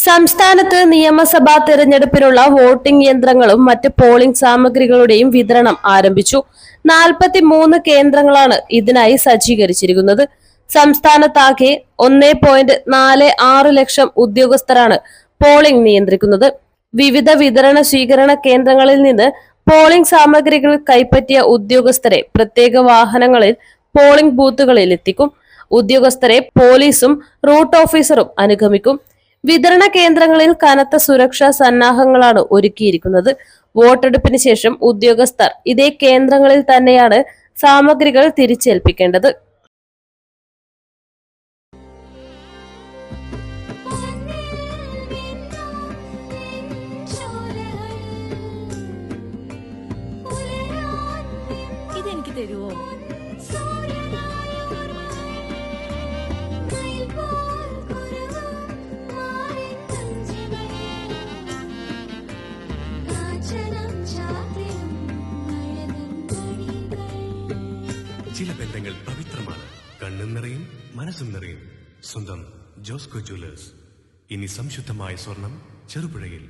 സംസ്ഥാനത്ത് നിയമസഭാ തെരഞ്ഞെടുപ്പിനുള്ള വോട്ടിംഗ് യന്ത്രങ്ങളും മറ്റ് പോളിംഗ് സാമഗ്രികളുടെയും വിതരണം ആരംഭിച്ചു. 43 കേന്ദ്രങ്ങളാണ് ഇതിനായി സജ്ജീകരിച്ചിരിക്കുന്നത്. സംസ്ഥാനത്താകെ 1.46 ലക്ഷം ഉദ്യോഗസ്ഥരാണ് പോളിംഗ് നിയന്ത്രിക്കുന്നത്. വിവിധ വിതരണ സ്വീകരണ കേന്ദ്രങ്ങളിൽ നിന്ന് പോളിംഗ് സാമഗ്രികൾ കൈപ്പറ്റിയ ഉദ്യോഗസ്ഥരെ പ്രത്യേക വാഹനങ്ങളിൽ പോളിംഗ് ബൂത്തുകളിൽ എത്തിക്കും. ഉദ്യോഗസ്ഥരെ പോലീസും റൂട്ട് ഓഫീസറും അനുഗമിക്കും. വിതരണ കേന്ദ്രങ്ങളിൽ കനത്ത സുരക്ഷാ സന്നാഹങ്ങളാണ് ഒരുക്കിയിരിക്കുന്നത്. വോട്ടെടുപ്പിന് ശേഷം ഉദ്യോഗസ്ഥർ ഇതേ കേന്ദ്രങ്ങളിൽ തന്നെയാണ് സാമഗ്രികൾ തിരിച്ചേൽപ്പിക്കേണ്ടത്. ഇതെനിക്ക് തരുമോ? ചില ബന്ധങ്ങൾ പവിത്രമാണ്. കണ്ണും നിറയും മനസ്സും നിറയും. സ്വന്തം ജോസ്കോ ജ്വല്ലേഴ്സ്. ഇനി സംശുദ്ധമായ സ്വർണം ചെറുപുഴയിൽ.